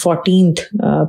14th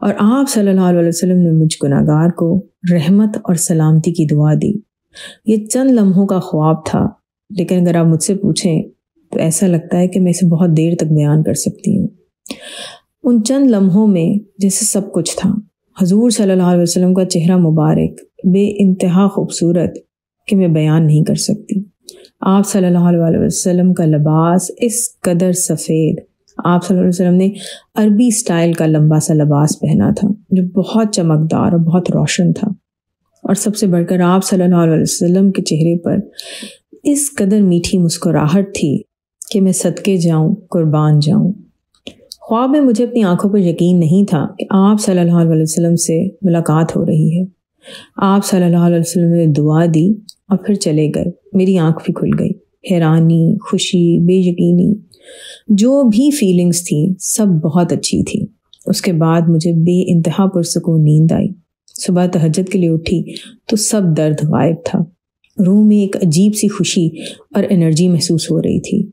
اور آپ صلی اللہ علیہ وسلم نے مجھ گناہگار کو رحمت اور سلامتی کی دعا دی۔ یہ چند لمحوں کا خواب تھا، لیکن اگر آپ مجھ سے پوچھیں تو ایسا لگتا ہے کہ میں اسے بہت دیر تک بیان کر سکتی ہوں۔ ان چند لمحوں میں جیسے سب کچھ تھا۔ حضور صلی اللہ علیہ وسلم کا چہرہ مبارک بے انتہا خوبصورت کہ میں بیان نہیں کر سکتی۔ آپ صلی اللہ علیہ وسلم کا لباس اس قدر سفید، آپ صلی اللہ علیہ وسلم نے عربی سٹائل کا لمبا سا لباس پہنا تھا جو بہت چمکدار اور بہت روشن تھا، اور سب سے بڑھ کر آپ صلی اللہ علیہ وسلم کے چہرے پر اس قدر میٹھی مسکراہٹ تھی کہ میں صدقے جاؤں، قربان جاؤں۔ خواب میں مجھے اپنی آنکھوں پر یقین نہیں تھا کہ آپ صلی اللہ علیہ وسلم سے ملاقات ہو رہی ہے۔ آپ صلی اللہ علیہ وسلم نے دعا دی اور پھر چلے گئے۔ میری آنکھ بھی کھل گئی۔ حیرانی، خوشی، بے یقینی، جو بھی فیلنگز تھیں سب بہت اچھی تھیں۔ اس کے بعد مجھے بے انتہا پرسکون نیند آئی۔ صبح تہجد کے لیے اٹھی تو سب درد غائب تھا۔ روح میں ایک عجیب سی خوشی اور انرجی محسوس ہو رہی تھی۔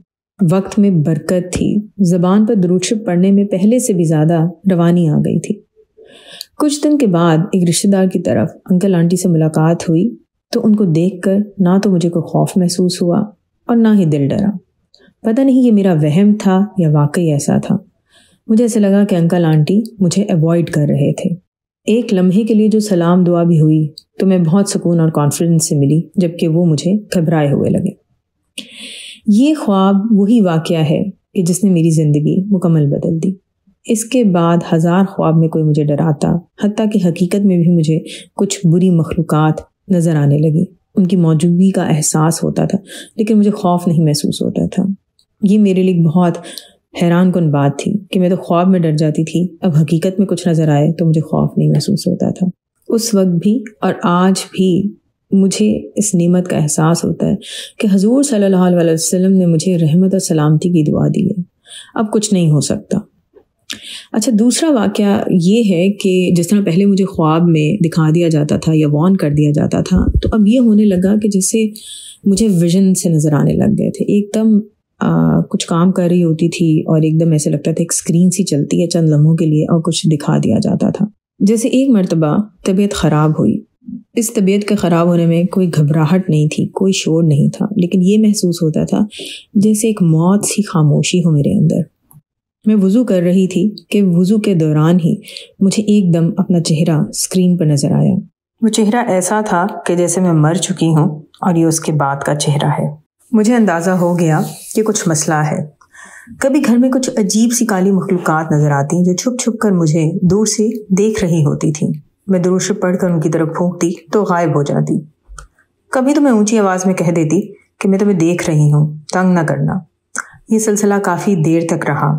وقت میں برکت تھی۔ زبان پر درود شریف پڑھنے میں پہلے سے بھی زیادہ روانی آ گئی تھی۔ کچھ دن کے بعد ایک رشتہ دار کی طرف انکل آنٹی سے ملاقات ہوئی تو ان کو دیکھ کر نہ تو مجھے کوئی خوف محسوس ہوا اور نہ ہی دل ڈرا۔ پتہ نہیں یہ میرا وہم تھا یا واقعی ایسا تھا۔ مجھے ایسے لگا کہ انکل آنٹی مجھے ایوائڈ کر رہے تھے۔ ایک لمحے کے لیے جو سلام دعا بھی ہوئی تو میں بہت سکون اور کانفیڈنس سے ملی، جبکہ وہ مجھے گھبرائے ہوئے لگے۔ یہ خواب وہی واقعہ ہے کہ جس نے میری زندگی مکمل بدل دی۔ اس کے بعد ہزار خواب میں کوئی مجھے ڈراتا، حتیٰ کہ حقیقت میں بھی مجھے کچھ بری مخلوقات نظر آنے لگی۔ ان کی موجودگی کا احساس ہوتا تھا لیکن مجھے خوف نہیں محسوس ہوتا تھا۔ یہ میرے لیے بہت حیران کن بات تھی کہ میں تو خواب میں ڈر جاتی تھی، اب حقیقت میں کچھ نظر آئے تو مجھے خوف نہیں محسوس ہوتا تھا۔ اس وقت بھی اور آج بھی مجھے اس نعمت کا احساس ہوتا ہے کہ حضور صلی اللہ علیہ وسلم نے مجھے رحمت اور سلامتی کی دعا دی ہے۔ اب کچھ نہیں ہو سکتا۔ اچھا، دوسرا واقعہ یہ ہے کہ جس طرح پہلے مجھے خواب میں دکھا دیا جاتا تھا یا وارن کر دیا جاتا تھا، تو اب یہ ہونے لگا کہ جیسے مجھے ویژن سے نظر آنے لگ گئے تھے۔ ایک دم کچھ کام کر رہی ہوتی تھی اور ایک دم ایسے لگتا تھا ایک اسکرین سی چلتی ہے چند لمحوں کے لیے اور کچھ دکھا دیا جاتا تھا۔ جیسے ایک مرتبہ طبیعت خراب ہوئی۔ اس طبیعت کے خراب ہونے میں کوئی گھبراہٹ نہیں تھی، کوئی شور نہیں تھا، لیکن یہ محسوس ہوتا تھا جیسے ایک موت سی خاموشی ہو میرے اندر۔ میں وضو کر رہی تھی کہ وضو کے دوران ہی مجھے ایک دم اپنا چہرہ اسکرین پر نظر آیا۔ وہ چہرہ ایسا تھا کہ جیسے میں مر چکی ہوں اور یہ اس کے بعد کا چہرہ ہے۔ مجھے اندازہ ہو گیا کہ کچھ مسئلہ ہے۔ کبھی گھر میں کچھ عجیب سی کالی مخلوقات نظر آتی جو چھپ چھپ کر مجھے دور سے دیکھ رہی ہوتی تھیں۔ میں درود شریف پڑھ کر ان کی طرف پھونکتی تو غائب ہو جاتی۔ کبھی تو میں اونچی آواز میں کہہ دیتی کہ میں تمہیں دیکھ رہی ہوں، تنگ نہ کرنا۔ یہ سلسلہ کافی دیر تک رہا۔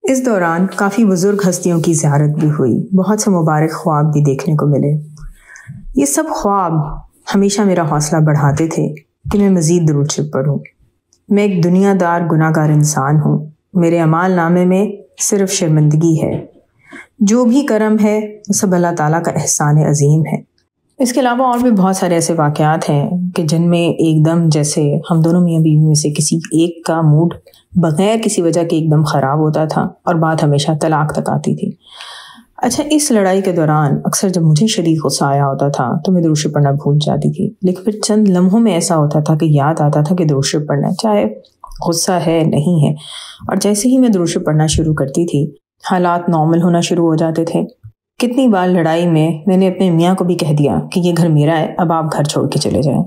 اس دوران کافی بزرگ ہستیوں کی زیارت بھی ہوئی، بہت سے مبارک خواب بھی دیکھنے کو ملے۔ یہ سب خواب ہمیشہ میرا حوصلہ بڑھاتے تھے کہ میں مزید درود شریف پڑھوں۔ میں ایک دنیا دار گناہ گار انسان ہوں، میرے اعمال نامے میں صرف شرمندگی ہے۔ جو بھی کرم ہے وہ سب اللہ تعالیٰ کا احسان عظیم ہے۔ اس کے علاوہ اور بھی بہت سارے ایسے واقعات ہیں کہ جن میں ایک دم جیسے ہم دونوں میاں بیوی میں سے کسی ایک کا موڈ بغیر کسی وجہ کے ایک دم خراب ہوتا تھا اور بات ہمیشہ طلاق تک آتی تھی۔ اچھا، اس لڑائی کے دوران اکثر جب مجھے شدید غصہ آیا ہوتا تھا تو میں درود شریف پڑھنا بھول جاتی تھی، لیکن پھر چند لمحوں میں ایسا ہوتا تھا کہ یاد آتا تھا کہ درود شریف پڑھنا ہے، چاہے غصہ ہے نہیں ہے، اور جیسے ہی میں درود شریف پڑھنا شروع کرتی تھی حالات نارمل ہونا شروع ہو جاتے تھے۔ کتنی بار لڑائی میں نے اپنے میاں کو بھی کہہ دیا کہ یہ گھر میرا ہے، اب آپ گھر چھوڑ کے چلے جائیں۔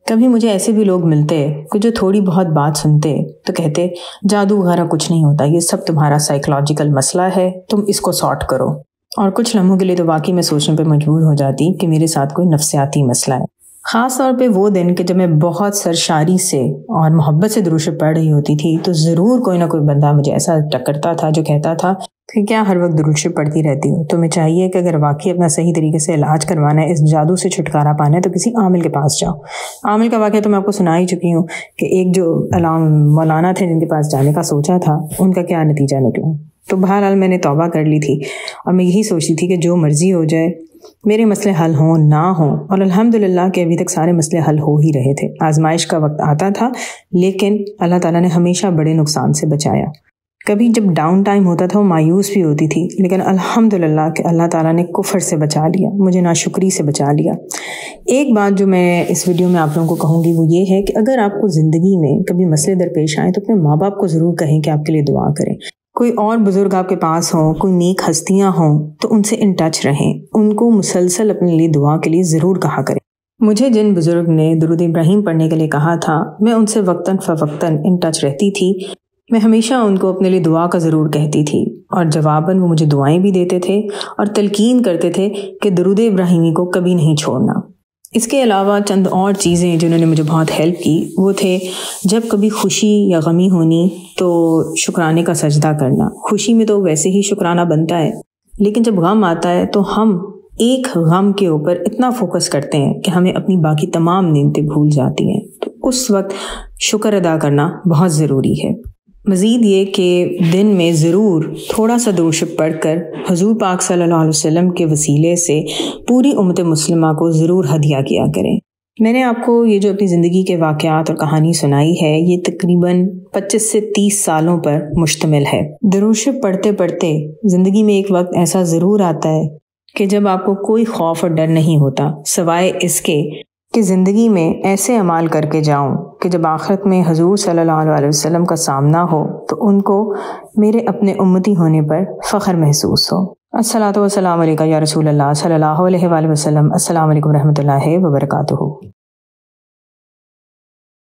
کبھی مجھے ایسے بھی لوگ ملتے کہ جو تھوڑی بہت بات سنتے تو کہتے جادو وغیرہ کچھ نہیں ہوتا، یہ سب تمہارا سائیکولوجیکل مسئلہ ہے، تم اس کو سارٹ کرو۔ اور کچھ لمحوں کے لیے تو واقعی میں سوچنے پہ مجبور ہو جاتی کہ میرے ساتھ کوئی نفسیاتی مسئلہ ہے۔ خاص طور پہ وہ دن کہ جب میں بہت سرشاری سے اور محبت سے درود شریف پڑھ رہی ہوتی تھی تو ضرور کوئی نہ کوئی بندہ مجھے ایسا ٹکرتا تھا جو کہتا تھا کہ کیا ہر وقت درود شریف پڑھتی رہتی ہو، تمہیں چاہیے کہ اگر واقعی اپنا صحیح طریقے سے علاج کروانا ہے، اس جادو سے چھٹکارا پانا ہے تو کسی عامل کے پاس جاؤ۔ عامل کا واقعہ تو میں آپ کو سنا ہی چکی ہوں کہ ایک جو مولانا تھے جن کے پاس جانے کا سوچا تھا ان کا کیا نتیجہ نکلا۔ تو بہرحال میں نے توبہ کر لی تھی اور میں یہی سوچتی تھی کہ جو مرضی ہو جائے، میرے مسئلے حل ہوں نہ ہوں، اور الحمدللہ کہ ابھی تک سارے مسئلے حل ہو ہی رہے تھے۔ آزمائش کا وقت آتا تھا لیکن اللہ تعالیٰ نے ہمیشہ بڑے نقصان سے بچایا۔ کبھی جب ڈاؤن ٹائم ہوتا تھا وہ مایوس بھی ہوتی تھی، لیکن الحمدللہ کہ اللہ تعالیٰ نے کفر سے بچا لیا، مجھے ناشکری سے بچا لیا۔ ایک بات جو میں اس ویڈیو میں آپ لوگوں کو کہوں گی وہ یہ ہے کہ اگر آپ کو زندگی میں کبھی مسئلے درپیش آئیں تو اپنے ماں باپ کو ضرور کہیں کہ آپ کے لیے دعا کریں۔ کوئی اور بزرگ آپ کے پاس ہوں، کوئی نیک ہستیاں ہوں تو ان سے ان ٹچ رہیں، ان کو مسلسل اپنے لیے دعا کے لیے ضرور کہا کریں۔ مجھے جن بزرگ نے درود ابراہیم پڑھنے کے لیے کہا تھا میں ان سے وقتاً فوقتاً ان ٹچ رہتی تھی، میں ہمیشہ ان کو اپنے لیے دعا کا ضرور کہتی تھی، اور جواباً وہ مجھے دعائیں بھی دیتے تھے اور تلقین کرتے تھے کہ درود ابراہیمی کو کبھی نہیں چھوڑنا۔ اس کے علاوہ چند اور چیزیں جنہوں نے مجھے بہت ہیلپ کی وہ تھے جب کبھی خوشی یا غمی ہونی تو شکرانے کا سجدہ کرنا۔ خوشی میں تو ویسے ہی شکرانہ بنتا ہے، لیکن جب غم آتا ہے تو ہم ایک غم کے اوپر اتنا فوکس کرتے ہیں کہ ہمیں اپنی باقی تمام نعمتیں بھول جاتی ہیں، تو اس وقت شکر ادا کرنا بہت ضروری ہے۔ مزید یہ کہ دن میں ضرور تھوڑا سا درود شریف پڑھ کر حضور پاک صلی اللہ علیہ وسلم کے وسیلے سے پوری امت مسلمہ کو ضرور ہدیہ کیا کریں۔ میں نے آپ کو یہ جو اپنی زندگی کے واقعات اور کہانی سنائی ہے یہ تقریباً 25 سے 30 سالوں پر مشتمل ہے۔ درود شریف پڑھتے پڑھتے زندگی میں ایک وقت ایسا ضرور آتا ہے کہ جب آپ کو کوئی خوف اور ڈر نہیں ہوتا سوائے اس کے کہ زندگی میں ایسے اعمال کر کے جاؤں کہ جب آخرت میں حضور صلی اللہ علیہ وسلم کا سامنا ہو تو ان کو میرے اپنے امتی ہونے پر فخر محسوس ہو۔ الصلاۃ والسلام علیکہ یا رسول اللہ صلی اللہ علیہ وآلہ وسلم۔ السلام علیکم ورحمۃ اللہ وبرکاتہ۔